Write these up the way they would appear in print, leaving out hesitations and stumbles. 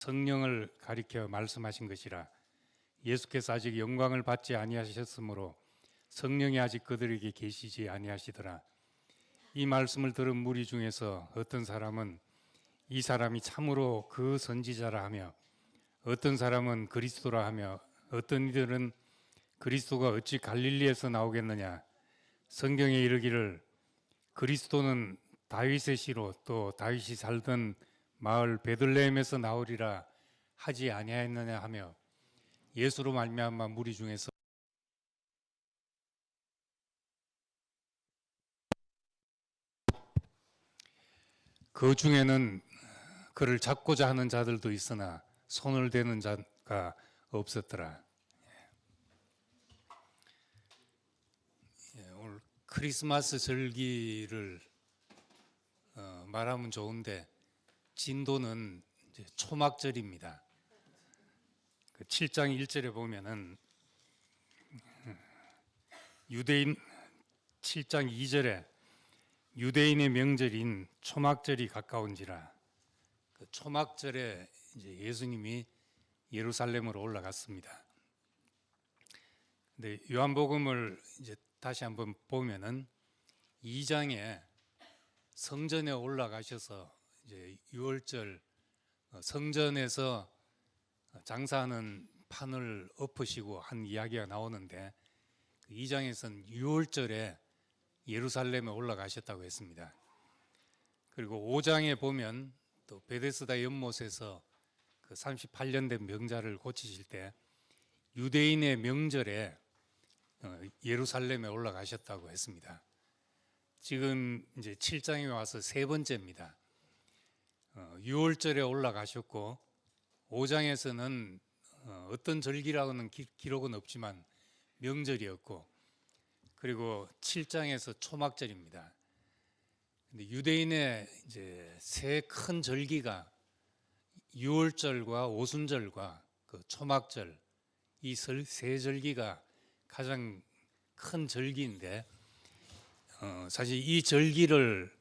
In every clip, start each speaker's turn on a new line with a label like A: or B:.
A: 성령을 가리켜 말씀하신 것이라. 예수께서 아직 영광을 받지 아니하셨으므로 성령이 아직 그들에게 계시지 아니하시더라. 이 말씀을 들은 무리 중에서 어떤 사람은 이 사람이 참으로 그 선지자라 하며, 어떤 사람은 그리스도라 하며, 어떤 이들은 그리스도가 어찌 갈릴리에서 나오겠느냐, 성경에 이르기를 그리스도는 다윗의 씨로 또 다윗이 살던 마을 베들레헴에서 나오리라 하지 아니하였느냐 하며, 예수로 말미암아 무리 중에서 그 중에는 그를 잡고자 하는 자들도 있으나 손을 대는 자가 없었더라. 오늘 크리스마스 절기를 말하면 좋은데 진도는 이제 초막절입니다. 그 7장 1절에 보면은 유대인 7장 2절에 유대인의 명절인 초막절이 가까운지라. 그 초막절에 이제 예수님이 예루살렘으로 올라갔습니다. 근데 요한복음을 이제 다시 한번 보면은 2장에 성전에 올라가셔서 이제 유월절 성전에서 장사하는 판을 엎으시고 한 이야기가 나오는데, 그 2장에서는 유월절에 예루살렘에 올라가셨다고 했습니다. 그리고 5장에 보면 또 베데스다 연못에서 그 38년 된 병자를 고치실 때 유대인의 명절에 예루살렘에 올라가셨다고 했습니다. 지금 이제 7장에 와서 세 번째입니다. 6월절에 올라가셨고 5장에서는 어떤 절기라고는 기록은 없지만 명절이었고, 그리고 7장에서 초막절입니다. 근데 유대인의 이제 세 큰 절기가 유월절과 오순절과 그 초막절, 이 세 절기가 가장 큰 절기인데, 사실 이 절기를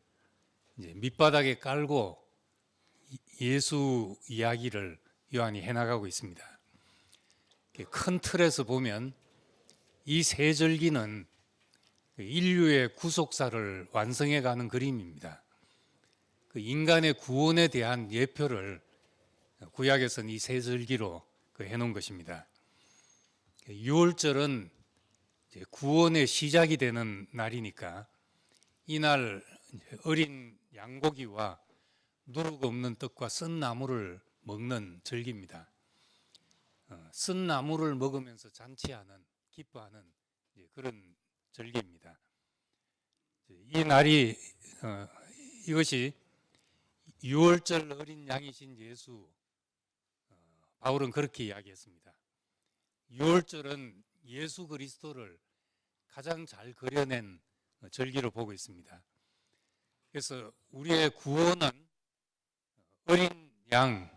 A: 이제 밑바닥에 깔고 예수 이야기를 요한이 해나가고 있습니다. 큰 틀에서 보면 이 세 절기는 인류의 구속사를 완성해가는 그림입니다. 그 인간의 구원에 대한 예표를 구약에서는 이 세 절기로 해놓은 것입니다. 유월절은 구원의 시작이 되는 날이니까 이날 어린 양고기와 누룩 없는 떡과 쓴 나물을 먹는 절기입니다. 쓴 나물을 먹으면서 잔치하는, 기뻐하는 그런 절기입니다. 이 날이 이것이 유월절 어린 양이신 예수, 바울은 그렇게 이야기했습니다. 유월절은 예수 그리스도를 가장 잘 그려낸 절기로 보고 있습니다. 그래서 우리의 구원은 어린 양,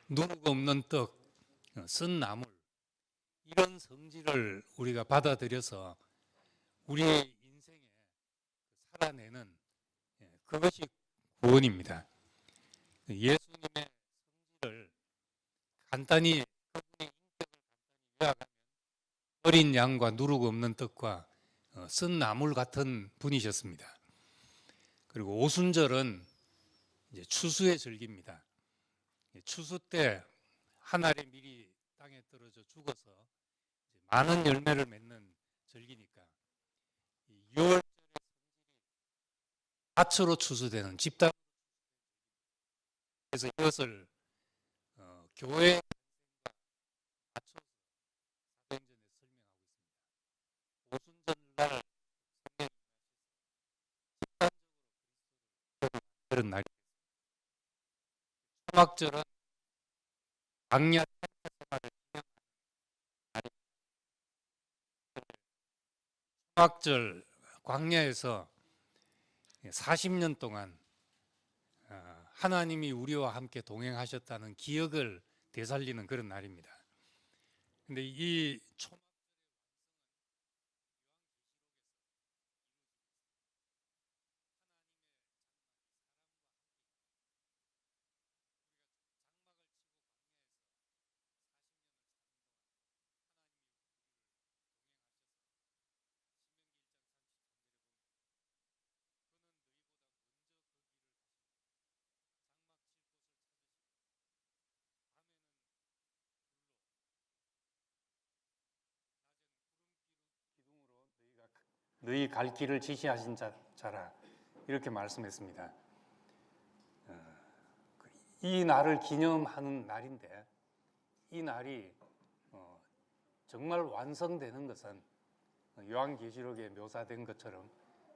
A: 누룩 없는 떡, 쓴 나물, 이런 성질을 우리가 받아들여서 우리의 인생에 살아내는, 그것이 구원입니다. 예수님의 성질을 간단히, 그분의 인격을 간단히 요약하면 어린 양과 누룩 없는 떡과 쓴 나물 같은 분이셨습니다. 그리고 오순절은 이제 추수의 절기입니다. 추수 때 한 알이 미리 땅에 떨어져 죽어서 많은 열매를 맺는 절기니까 6월절의 밭으로 추수되는 집단, 그래서 이것을 교회 맞춰서 사도행전에 설명하고 있습니다. 오순절날 성령이 집단적으로 그런 날이, 초막절은 광야 생활을 기념하는 날입니다. 초막절 광야에서 40년 동안 하나님이 우리와 함께 동행하셨다는 기억을 되살리는 그런 날입니다. 근데 이 너희 갈 길을 지시하신 자라 이렇게 말씀했습니다. 이 날을 기념하는 날인데 이 날이 정말 완성되는 것은 요한계시록에 묘사된 것처럼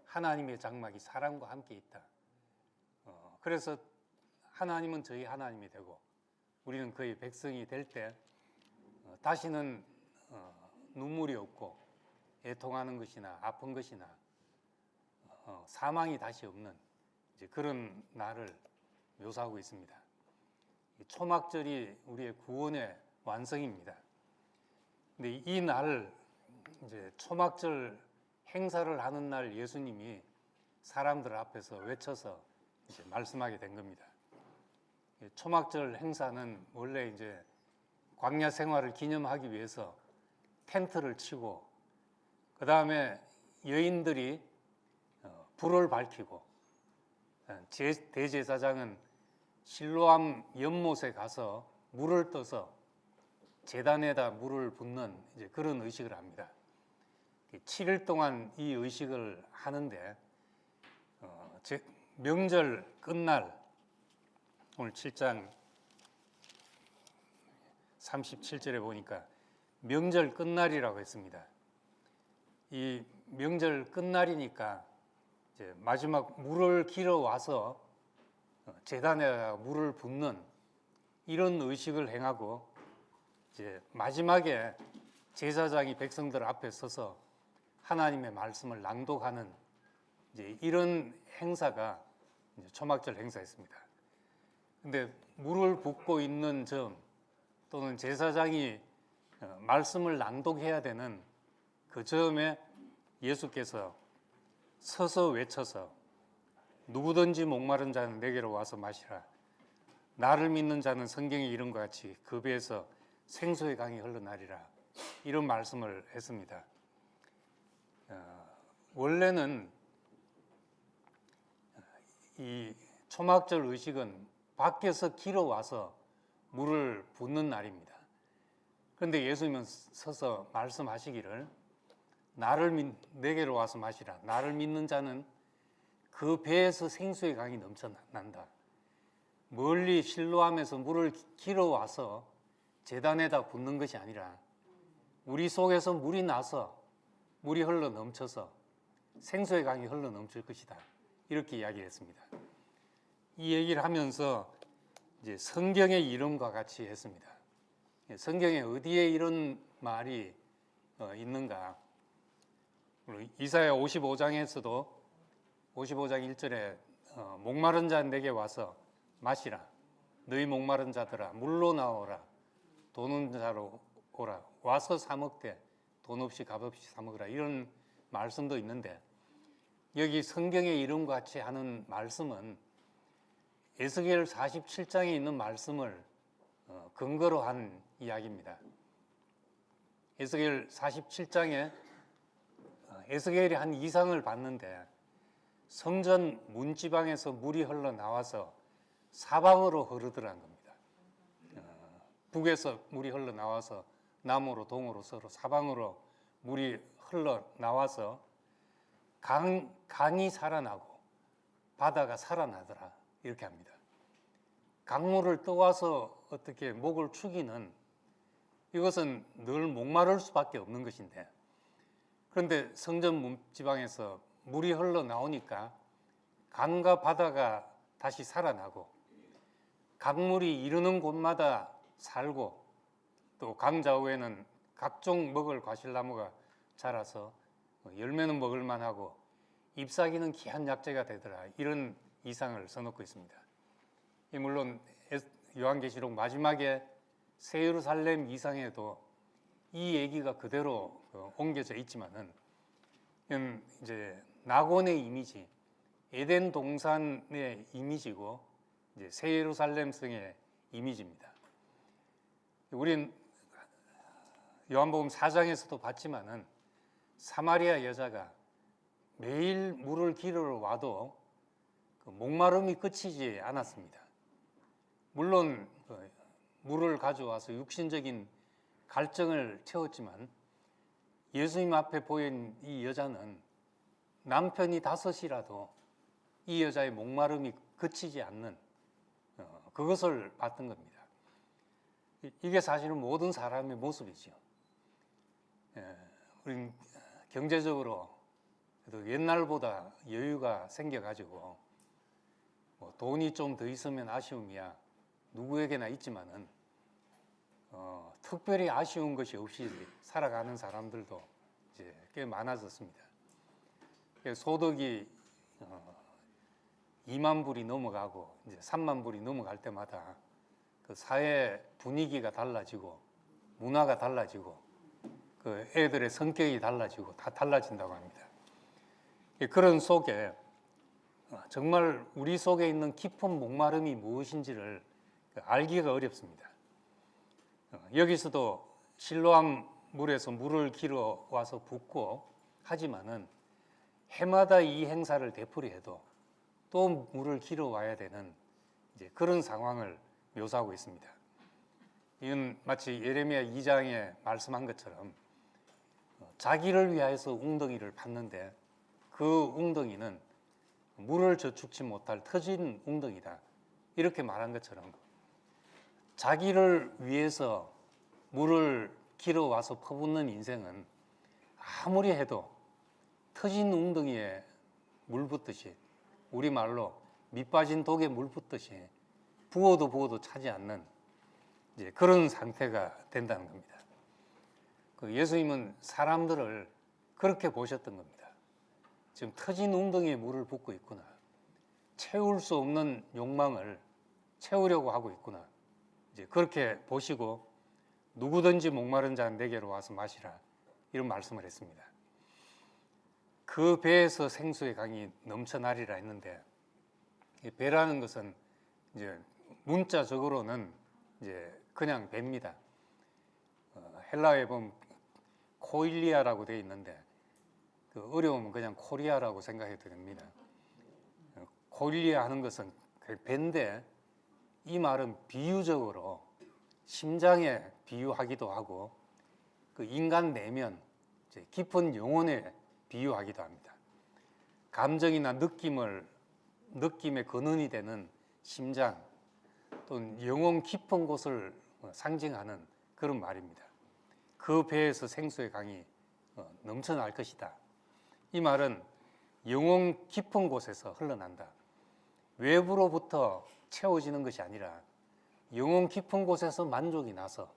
A: 하나님의 장막이 사람과 함께 있다. 그래서 하나님은 저희 하나님이 되고 우리는 그의 백성이 될 때 다시는 눈물이 없고 애통하는 것이나 아픈 것이나 사망이 다시 없는 이제 그런 날을 묘사하고 있습니다. 초막절이 우리의 구원의 완성입니다. 근데 이 날 이제 초막절 행사를 하는 날 예수님이 사람들 앞에서 외쳐서 이제 말씀하게 된 겁니다. 초막절 행사는 원래 이제 광야 생활을 기념하기 위해서 텐트를 치고 그 다음에 여인들이 불을 밝히고 대제사장은 실로암 연못에 가서 물을 떠서 제단에다 물을 붓는 이제 그런 의식을 합니다. 7일 동안 이 의식을 하는데 명절 끝날 오늘 7장 37절에 보니까 명절 끝날이라고 했습니다. 이 명절 끝날이니까 이제 마지막 물을 길어 와서 제단에 물을 붓는 이런 의식을 행하고 이제 마지막에 제사장이 백성들 앞에 서서 하나님의 말씀을 낭독하는 이제 이런 행사가 이제 초막절 행사였습니다. 근데 물을 붓고 있는 점 또는 제사장이 말씀을 낭독해야 되는 그 점에 예수께서 서서 외쳐서 누구든지 목마른 자는 내게로 와서 마시라. 나를 믿는 자는 성경의 이름과 같이 그 배에서 생수의 강이 흘러나리라. 이런 말씀을 했습니다. 원래는 이 초막절 의식은 밖에서 길어와서 물을 붓는 날입니다. 그런데 예수님은 서서 말씀하시기를 내게로 와서 마시라. 나를 믿는 자는 그 배에서 생수의 강이 넘쳐난다. 멀리 실로암에서 물을 길어와서 제단에다 붓는 것이 아니라 우리 속에서 물이 나서 물이 흘러 넘쳐서 생수의 강이 흘러 넘칠 것이다. 이렇게 이야기를 했습니다. 이 얘기를 하면서 이제 성경의 이름과 같이 했습니다. 성경에 어디에 이런 말이 있는가? 이사야 55장에서도 55장 1절에 목마른 자 내게 와서 마시라. 너희 목마른 자들아 물로 나오라. 돈 없는 자로 오라. 와서 사 먹되 돈 없이 값없이 사 먹으라. 이런 말씀도 있는데 여기 성경의 이름과 같이 하는 말씀은 에스겔 47장에 있는 말씀을 근거로 한 이야기입니다. 에스겔 47장에 에스겔이 한 이상을 봤는데 성전 문지방에서 물이 흘러나와서 사방으로 흐르더라는 겁니다. 북에서 물이 흘러나와서 남으로 동으로 서로 사방으로 물이 흘러나와서 강이 살아나고 바다가 살아나더라 이렇게 합니다. 강물을 떠와서 어떻게 목을 축이는 이것은 늘 목마를 수밖에 없는 것인데 그런데 성전 문지방에서 물이 흘러나오니까 강과 바다가 다시 살아나고 강물이 이르는 곳마다 살고 또 강 좌우에는 각종 먹을 과실나무가 자라서 열매는 먹을 만하고 잎사귀는 귀한 약재가 되더라 이런 이상을 써놓고 있습니다. 물론 요한계시록 마지막에 새 예루살렘 이상에도 이 얘기가 그대로 옮겨져 있지만은 이제 낙원의 이미지, 에덴 동산의 이미지고 이제 새 예루살렘 성의 이미지입니다. 우린 요한복음 4장에서도 봤지만은 사마리아 여자가 매일 물을 길으러 와도 그 목마름이 끝이지 않았습니다. 물론 물을 가져와서 육신적인 갈증을 채웠지만 예수님 앞에 보인 이 여자는
B: 남편이 5이라도 이 여자의 목마름이 그치지 않는 그것을 봤던 겁니다. 이게 사실은 모든 사람의 모습이죠. 우리 경제적으로 옛날보다 여유가 생겨가지고 뭐 돈이 좀 더 있으면 아쉬움이야 누구에게나 있지만은 특별히 아쉬운 것이 없이 살아가는 사람들도 이제 꽤 많아졌습니다. 소득이 2만 불이 넘어가고 이제 3만 불이 넘어갈 때마다 그 사회 분위기가 달라지고 문화가 달라지고 그 애들의 성격이 달라지고 다 달라진다고 합니다. 그런 속에 정말 우리 속에 있는 깊은 목마름이 무엇인지를 알기가 어렵습니다. 여기서도 실로암 물에서 물을 길어 와서 붓고 하지만은 해마다 이 행사를 되풀이 해도 또 물을 길어 와야 되는 이제 그런 상황을 묘사하고 있습니다. 이건 마치 예레미야 2장에 말씀한 것처럼 자기를 위하여서 웅덩이를 팠는데 그 웅덩이는 물을 저축치 못할 터진 웅덩이다. 이렇게 말한 것처럼 자기를 위해서 물을 길어 와서 퍼붓는 인생은 아무리 해도 터진 웅덩이에 물 붓듯이 우리말로 밑 빠진 독에 물 붓듯이 부어도 부어도 차지 않는 이제 그런 상태가 된다는 겁니다. 예수님은 사람들을 그렇게 보셨던 겁니다. 지금 터진 웅덩이에 물을 붓고 있구나. 채울 수 없는 욕망을 채우려고 하고 있구나. 이제 그렇게 보시고 누구든지 목마른 자는 내게로 와서 마시라. 이런 말씀을 했습니다. 그 배에서 생수의 강이 넘쳐나리라 했는데 배라는 것은 이제 문자적으로는 이제 그냥 배입니다. 헬라어에 보면 코일리아라고 되어 있는데 그 어려우면 그냥 코리아라고 생각해도 됩니다. 코일리아 하는 것은 배인데 이 말은 비유적으로 심장에 비유하기도 하고 그 인간 내면 이제 깊은 영혼에 비유하기도 합니다. 감정이나 느낌의 근원이 되는 심장 또는 영혼 깊은 곳을 상징하는 그런 말입니다. 그 배에서 생수의 강이 넘쳐날 것이다. 이 말은 영혼 깊은 곳에서 흘러난다. 외부로부터 채워지는 것이 아니라 영혼 깊은 곳에서 만족이 나서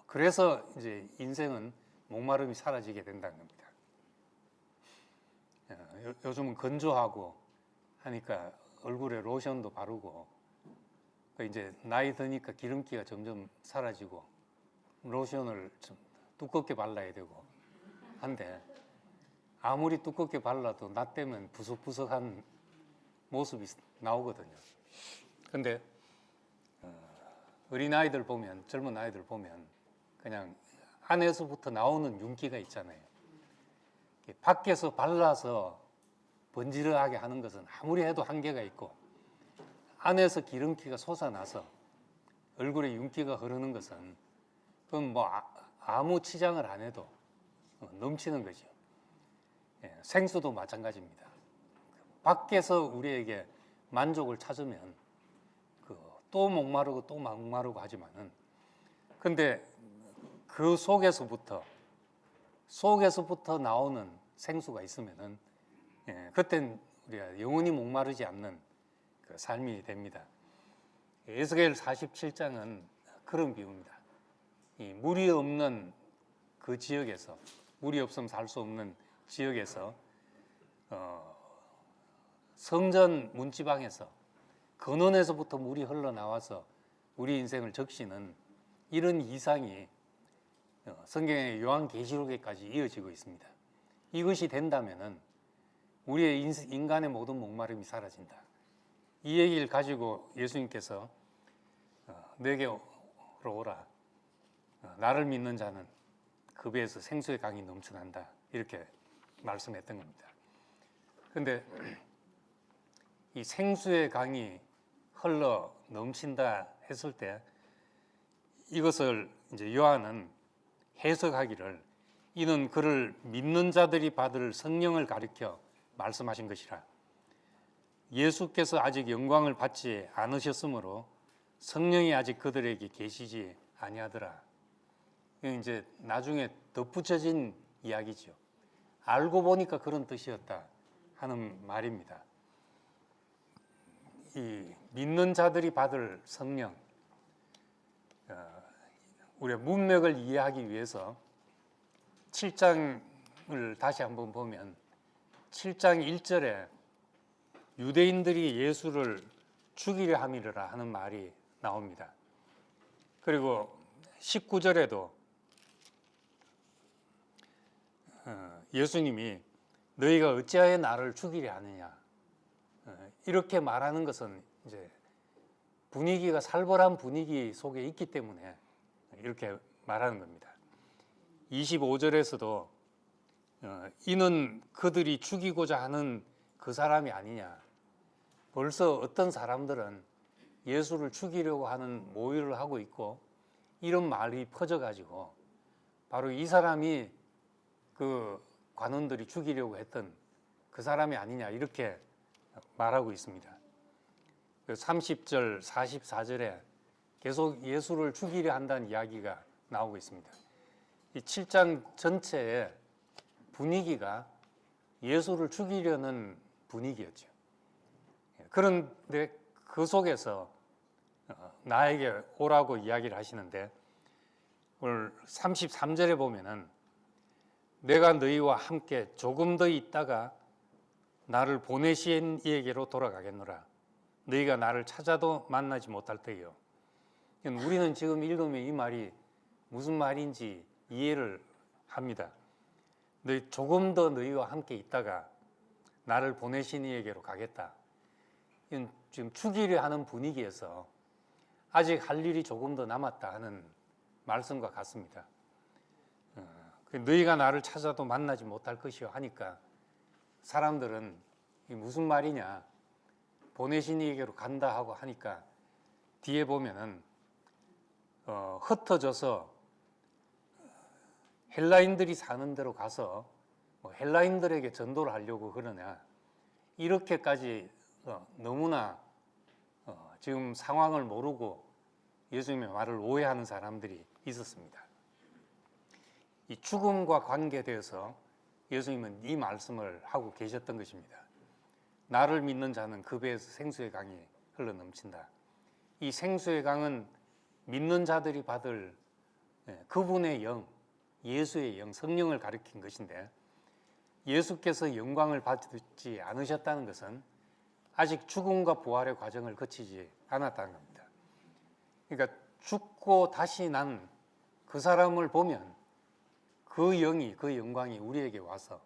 B: 그래서 이제 인생은 목마름이 사라지게 된다는 겁니다. 요즘은 건조하고 하니까 얼굴에 로션도 바르고 이제 나이 드니까 기름기가 점점 사라지고 로션을 좀 두껍게 발라야 되고 한데 아무리 두껍게 발라도 나 때문에 부석부석한 모습이 나오거든요. 근데 어린아이들 보면 젊은 아이들 보면 그냥 안에서부터 나오는 윤기가 있잖아요. 밖에서 발라서 번지르하게 하는 것은 아무리 해도 한계가 있고 안에서 기름기가 솟아나서 얼굴에 윤기가 흐르는 것은 그건 뭐 아무 치장을 안 해도 넘치는 거죠. 생수도 마찬가지입니다. 밖에서 우리에게 만족을 찾으면 또 목마르고 또 목마르고 하지만은 근데 그 속에서부터 나오는 생수가 있으면은 그땐 우리가 영원히 목마르지 않는 그 삶이 됩니다. 에스겔 47장은 그런 비유입니다. 이 물이 없는 그 지역에서 물이 없으면 살 수 없는 지역에서 성전 문지방에서 근원에서부터 물이 흘러나와서 우리 인생을 적시는 이런 이상이 성경의 요한계시록에까지 이어지고 있습니다. 이것이 된다면은 우리의 인간의 모든 목마름이 사라진다. 이 얘기를 가지고 예수님께서 내게로 오라. 나를 믿는 자는 그 배에서 생수의 강이 넘쳐난다. 이렇게 말씀했던 겁니다. 그런데 이 생수의 강이 흘러 넘친다 했을 때 이것을 이제 요한은 해석하기를 이는 그를 믿는 자들이 받을 성령을 가리켜 말씀하신 것이라. 예수께서 아직 영광을 받지 않으셨으므로 성령이 아직 그들에게 계시지 아니하더라. 이건 이제 나중에 덧붙여진 이야기죠. 알고 보니까 그런 뜻이었다 하는 말입니다. 이 믿는 자들이 받을 성령, 우리가 문맥을 이해하기 위해서 7장을 다시 한번 보면 7장 1절에 유대인들이 예수를 죽이려 함이라 하는 말이 나옵니다. 그리고 19절에도 예수님이 너희가 어찌하여 나를 죽이려 하느냐 이렇게 말하는 것은 이제 분위기가 살벌한 분위기 속에 있기 때문에 이렇게 말하는 겁니다. 25절에서도 이는 그들이 죽이고자 하는 그 사람이 아니냐. 벌써 어떤 사람들은 예수를 죽이려고 하는 모의를 하고 있고 이런 말이 퍼져가지고 바로 이 사람이 그 관원들이 죽이려고 했던 그 사람이 아니냐 이렇게 말하고 있습니다. 30절, 44절에 계속 예수를 죽이려 한다는 이야기가 나오고 있습니다. 이 7장 전체의 분위기가 예수를 죽이려는 분위기였죠. 그런데 그 속에서 나에게 오라고 이야기를 하시는데 오늘 33절에 보면은 내가 너희와 함께 조금 더 있다가 나를 보내신 이에게로 돌아가겠노라. 너희가 나를 찾아도 만나지 못할 때요. 우리는 지금 읽으면 이 말이 무슨 말인지 이해를 합니다. 너희 조금 더 너희와 함께 있다가 나를 보내신 이에게로 가겠다. 이건 지금 죽이려 하는 분위기에서 아직 할 일이 조금 더 남았다 하는 말씀과 같습니다. 너희가 나를 찾아도 만나지 못할 것이요 하니까 사람들은 이게 무슨 말이냐 보내신 이에게로 간다 하고 하니까 뒤에 보면은 흩어져서 헬라인들이 사는 데로 가서 헬라인들에게 전도를 하려고 그러냐 이렇게까지 너무나 지금 상황을 모르고 예수님의 말을 오해하는 사람들이 있었습니다. 이 죽음과 관계되어서 예수님은 이 말씀을 하고 계셨던 것입니다. 나를 믿는 자는 그 배에서 생수의 강이 흘러넘친다. 이 생수의 강은 믿는 자들이 받을 그분의 영, 예수의 영, 성령을 가리킨 것인데 예수께서 영광을 받지 않으셨다는 것은 아직 죽음과 부활의 과정을 거치지 않았다는 겁니다. 그러니까 죽고 다시 난 그 사람을 보면 그 영이, 그 영광이 우리에게 와서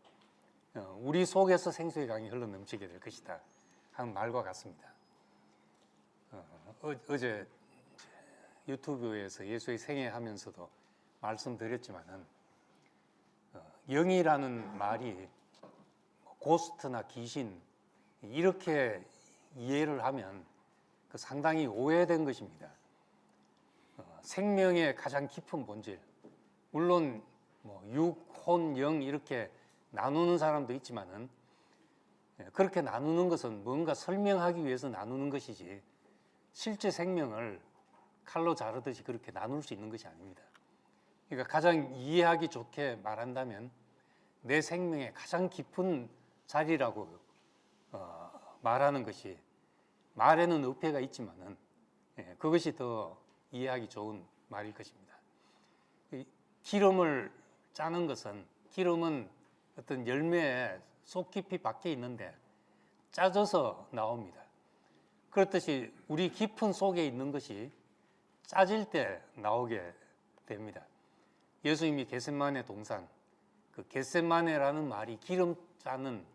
B: 우리 속에서 생수의 강이 흘러넘치게 될 것이다 하는 말과 같습니다. 어제 유튜브에서 예수의 생애하면서도 말씀드렸지만은 영이라는 말이 고스트나 귀신 이렇게 이해를 하면 상당히 오해된 것입니다. 생명의 가장 깊은 본질, 물론 육, 혼, 영 이렇게 나누는 사람도 있지만은 그렇게 나누는 것은 뭔가 설명하기 위해서 나누는 것이지 실제 생명을 칼로 자르듯이 그렇게 나눌 수 있는 것이 아닙니다. 그러니까 가장 이해하기 좋게 말한다면 내 생명의 가장 깊은 자리라고 말하는 것이 말에는 어폐가 있지만은 그것이 더 이해하기 좋은 말일 것입니다. 기름을 짜는 것은 기름은 어떤 열매의 속 깊이 밖에 있는데 짜져서 나옵니다. 그렇듯이 우리 깊은 속에 있는 것이 짜질 때 나오게 됩니다. 예수님이 겟세마네 동산, 그 겟세마네라는 말이 기름 짜는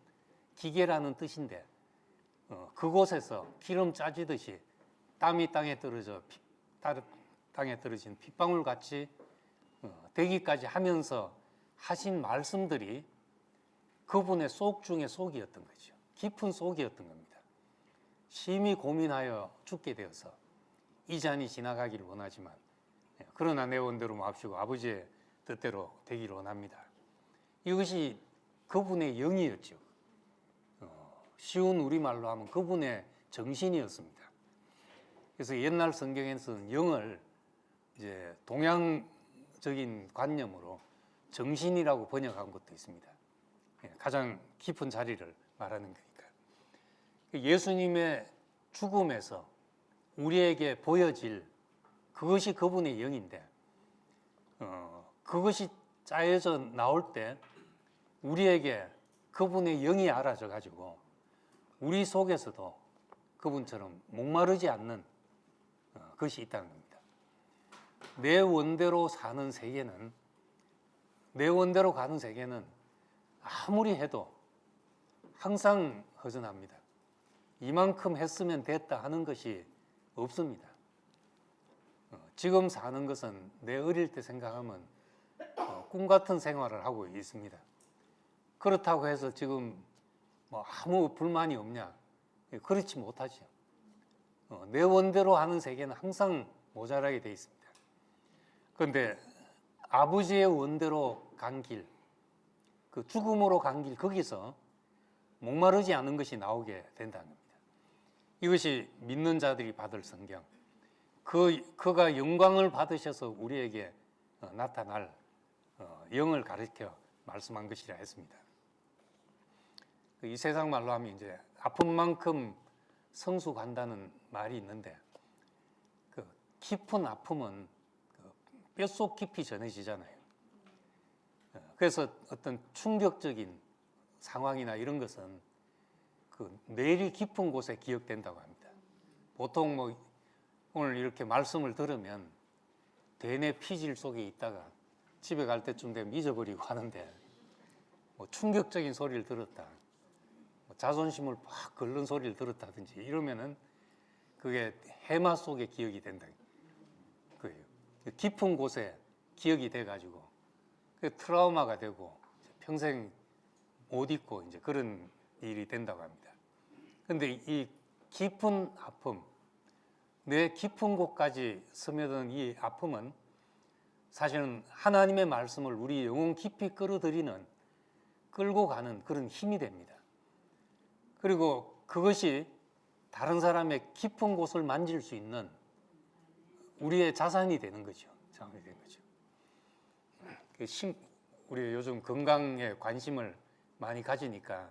B: 기계라는 뜻인데 그곳에서 기름 짜지듯이 땀이 땅에 떨어져 땅에 떨어진 핏방울 같이 되기까지 하면서 하신 말씀들이 그분의 속 중의 속이었던 거죠. 깊은 속이었던 겁니다. 심히 고민하여 죽게 되어서 이 잔이 지나가기를 원하지만 그러나 내 원대로 마옵시고 아버지의 뜻대로 되기를 원합니다. 이것이 그분의 영이었죠. 쉬운 우리말로 하면 그분의 정신이었습니다. 그래서 옛날 성경에서는 영을 이제 동양적인 관념으로 정신이라고 번역한 것도 있습니다. 가장 깊은 자리를 말하는 거니까. 예수님의 죽음에서 우리에게 보여질 그것이 그분의 영인데, 그것이 짜여져 나올 때 우리에게 그분의 영이 알아져 가지고 우리 속에서도 그분처럼 목마르지 않는 것이 있다는 겁니다. 내 원대로 사는 세계는, 내 원대로 가는 세계는 아무리 해도 항상 허전합니다. 이만큼 했으면 됐다 하는 것이 없습니다. 지금 사는 것은 내 어릴 때 생각하면 꿈 같은 생활을 하고 있습니다. 그렇다고 해서 지금 뭐 아무 불만이 없냐? 그렇지 못하죠. 내 원대로 하는 세계는 항상 모자라게 돼 있습니다. 그런데 아버지의 원대로 간 길, 그 죽음으로 간 길, 거기서 목마르지 않은 것이 나오게 된다는 겁니다. 이것이 믿는 자들이 받을 성경, 그가 영광을 받으셔서 우리에게 나타날 영을 가르쳐 말씀한 것이라 했습니다. 이 세상 말로 하면 이제 아픈 만큼 성수 간다는 말이 있는데, 그 깊은 아픔은 뼛속 깊이 전해지잖아요. 그래서 어떤 충격적인 상황이나 이런 것은 그 뇌리 깊은 곳에 기억된다고 합니다. 보통 뭐 오늘 이렇게 말씀을 들으면 대뇌 피질 속에 있다가 집에 갈 때쯤 되면 잊어버리고 하는데, 뭐 충격적인 소리를 들었다, 뭐 자존심을 팍 긁는 소리를 들었다든지 이러면은 그게 해마 속에 기억이 된다. 그 깊은 곳에 기억이 돼가지고 그 트라우마가 되고 평생 못 잊고 이제 그런 일이 된다고 합니다. 그런데 이 깊은 아픔, 내 깊은 곳까지 스며든 이 아픔은 사실은 하나님의 말씀을 우리 영혼 깊이 끌고 가는 그런 힘이 됩니다. 그리고 그것이 다른 사람의 깊은 곳을 만질 수 있는 우리의 자산이 되는 거죠. 자산이 되는 거죠. 우리 요즘 건강에 관심을 많이 가지니까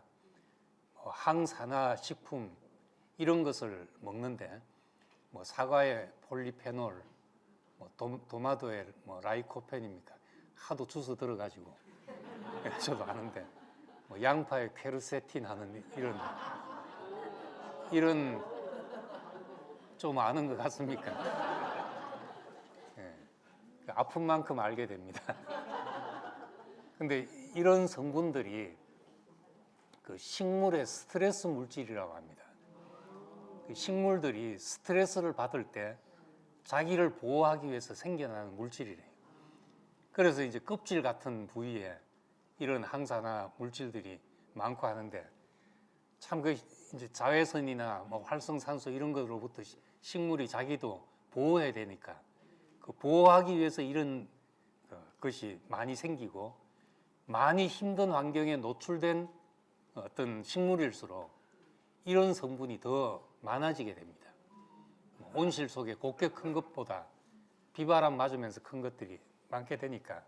B: 항산화 식품 이런 것을 먹는데, 뭐 사과에 폴리페놀, 뭐 도마도에 뭐 라이코펜입니까? 하도 주스 들어가지고 저도 아는데, 뭐 양파에 퀘르세틴 하는 이런 좀 아는 것 같습니까? 예, 아픈 만큼 알게 됩니다. 근데 이런 성분들이 그 식물의 스트레스 물질이라고 합니다. 그 식물들이 스트레스를 받을 때 자기를 보호하기 위해서 생겨나는 물질이래요. 그래서 이제 껍질 같은 부위에 이런 항산화 물질들이 많고 하는데, 참 그 이제 자외선이나 뭐 활성산소 이런 것으로부터 식물이 자기도 보호해야 되니까 그 보호하기 위해서 이런 것이 많이 생기고, 많이 힘든 환경에 노출된 어떤 식물일수록 이런 성분이 더 많아지게 됩니다. 온실 속에 곱게 큰 것보다 비바람 맞으면서 큰 것들이 많게 되니까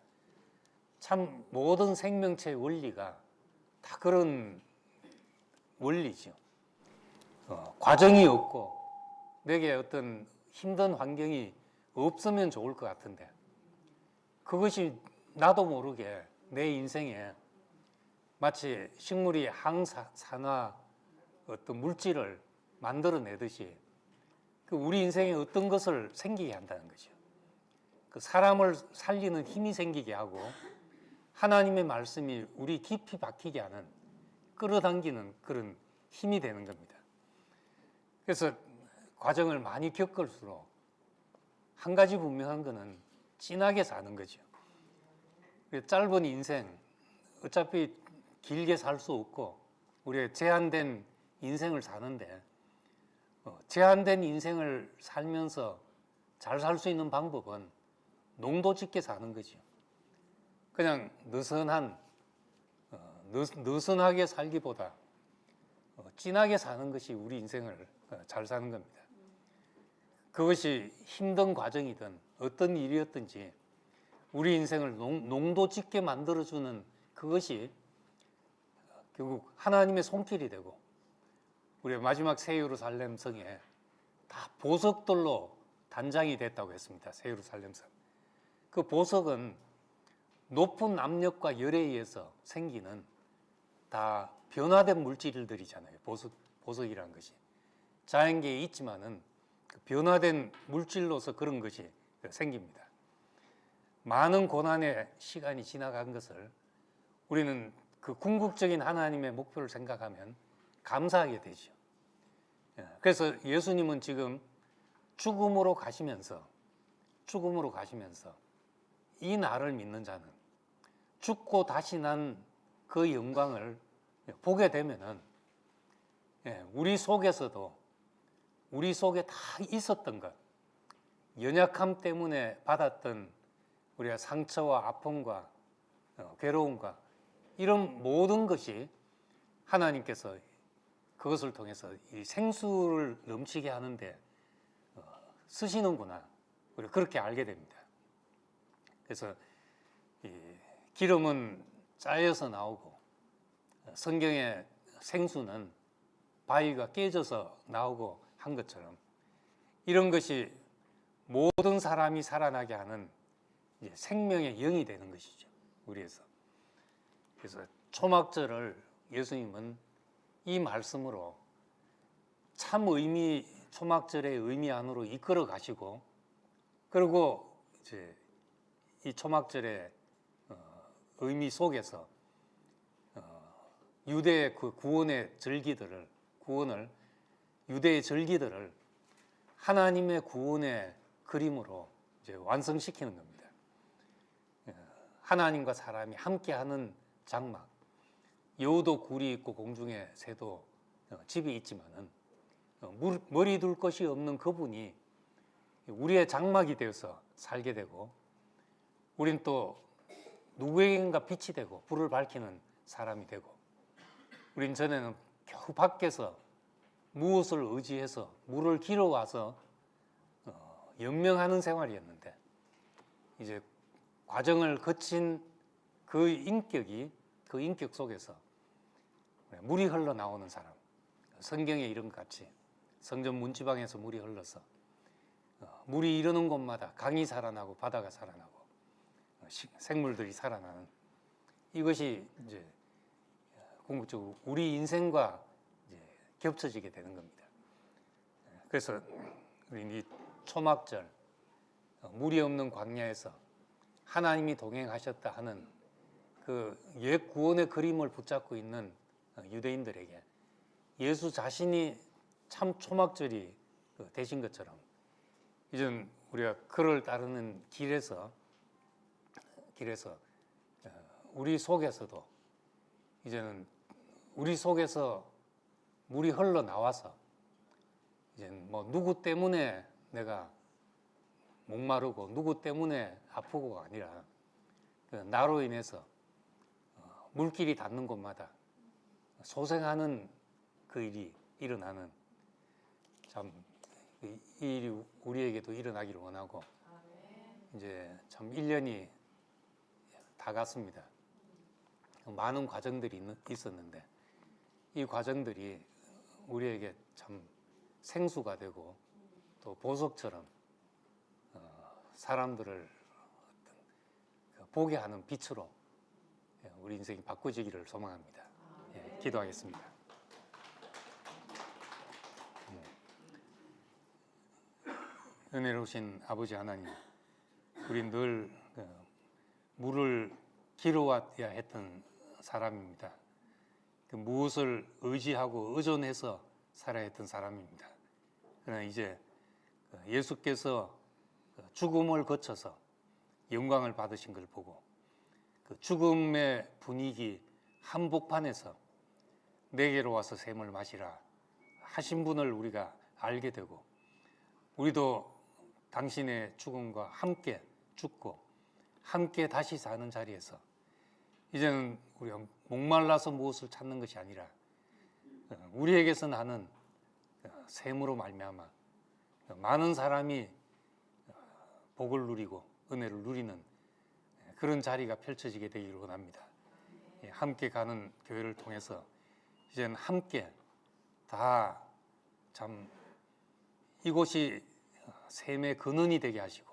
B: 참 모든 생명체의 원리가 다 그런 원리죠. 과정이 없고 내게 어떤 힘든 환경이 없으면 좋을 것 같은데, 그것이 나도 모르게 내 인생에 마치 식물이 항산화 어떤 물질을 만들어내듯이 그 우리 인생에 어떤 것을 생기게 한다는 거죠. 그 사람을 살리는 힘이 생기게 하고 하나님의 말씀이 우리 깊이 박히게 하는, 끌어당기는 그런 힘이 되는 겁니다. 그래서 과정을 많이 겪을수록 한 가지 분명한 거는 진하게 사는 거죠. 짧은 인생, 어차피 길게 살 수 없고 우리가 제한된 인생을 사는데, 제한된 인생을 살면서 잘 살 수 있는 방법은 농도 짙게 사는 거죠. 그냥 느슨한 느슨하게 살기보다 진하게 사는 것이 우리 인생을 잘 사는 겁니다. 그것이 힘든 과정이든 어떤 일이었든지 우리 인생을 농도 짙게 만들어주는 그것이 결국 하나님의 손길이 되고 우리의 마지막 새 예루살렘 성에 다 보석들로 단장이 됐다고 했습니다. 새 예루살렘 성. 그 보석은 높은 압력과 열에 의해서 생기는 다 변화된 물질들이잖아요. 보석이라는 것이 자연계에 있지만은 변화된 물질로서 그런 것이 생깁니다. 많은 고난의 시간이 지나간 것을 우리는 그 궁극적인 하나님의 목표를 생각하면 감사하게 되죠. 그래서 예수님은 지금 죽음으로 가시면서 이 나를 믿는 자는 죽고 다시 난 그 영광을 보게 되면은 우리 속에 다 있었던 것, 연약함 때문에 받았던 우리가 상처와 아픔과 괴로움과 이런 모든 것이 하나님께서 그것을 통해서 이 생수를 넘치게 하는데 쓰시는구나. 우리가 그렇게 알게 됩니다. 그래서 이 기름은 짜여서 나오고 성경의 생수는 바위가 깨져서 나오고 한 것처럼 이런 것이 모든 사람이 살아나게 하는 생명의 영이 되는 것이죠. 우리에서. 그래서 초막절을 예수님은 이 말씀으로 참 초막절의 의미 안으로 이끌어 가시고 그리고 이제 이 초막절의 의미 속에서 유대의 그 유대의 절기들을 하나님의 구원의 그림으로 이제 완성시키는 겁니다. 하나님과 사람이 함께하는 장막, 여우도 굴이 있고 공중에 새도 집이 있지만은 머리 둘 것이 없는 그분이 우리의 장막이 되어서 살게 되고 우린 또 누구에겐가 빛이 되고 불을 밝히는 사람이 되고 우린 전에는 겨우 밖에서 무엇을 의지해서 물을 길어와서 연명하는 생활이었는데 이제 과정을 거친 그 인격 속에서 물이 흘러나오는 사람, 성경의 이름 같이 성전 문지방에서 물이 흘러서 물이 이르는 곳마다 강이 살아나고 바다가 살아나고 생물들이 살아나는 이것이 이제 궁극적으로 우리 인생과 이제 겹쳐지게 되는 겁니다. 그래서 우리 이 초막절 물이 없는 광야에서 하나님이 동행하셨다 하는 그 옛 구원의 그림을 붙잡고 있는 유대인들에게 예수 자신이 참 초막절이 되신 것처럼 이젠 우리가 그를 따르는 길에서 우리 속에서도 이제는 우리 속에서 물이 흘러 나와서 이제 뭐 누구 때문에 내가 목마르고 누구 때문에 아프고가 아니라 나로 인해서 물길이 닿는 곳마다 소생하는 그 일이 일어나는 참 이 일이 우리에게도 일어나기를 원하고 이제 참 1년이 다 갔습니다. 많은 과정들이 있었는데 이 과정들이 우리에게 참 생수가 되고 또 보석처럼 사람들을 보게 하는 빛으로 우리 인생이 바꿔지기를 소망합니다. 기도하겠습니다. 은혜로우신 아버지 하나님, 우리 늘 물을 길어와야 했던 사람입니다. 무엇을 의지하고 의존해서 살아야 했던 사람입니다. 그러나 이제 예수께서 죽음을 거쳐서 영광을 받으신 걸 보고 그 죽음의 분위기 한복판에서 내게로 와서 샘을 마시라 하신 분을 우리가 알게 되고 우리도 당신의 죽음과 함께 죽고 함께 다시 사는 자리에서 이제는 우리가 목말라서 무엇을 찾는 것이 아니라 우리에게서 나는 샘으로 말미암아 많은 사람이 복을 누리고 은혜를 누리는 그런 자리가 펼쳐지게 되기를 원합니다. 함께 가는 교회를 통해서 이제는 함께 다 참 이곳이 샘의 근원이 되게 하시고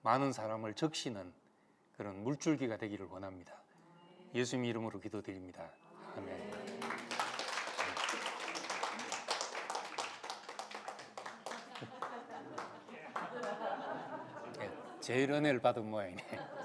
B: 많은 사람을 적시는 그런 물줄기가 되기를 원합니다. 예수님 이름으로 기도드립니다. 아멘. 제일 은혜를 받은 모양이네.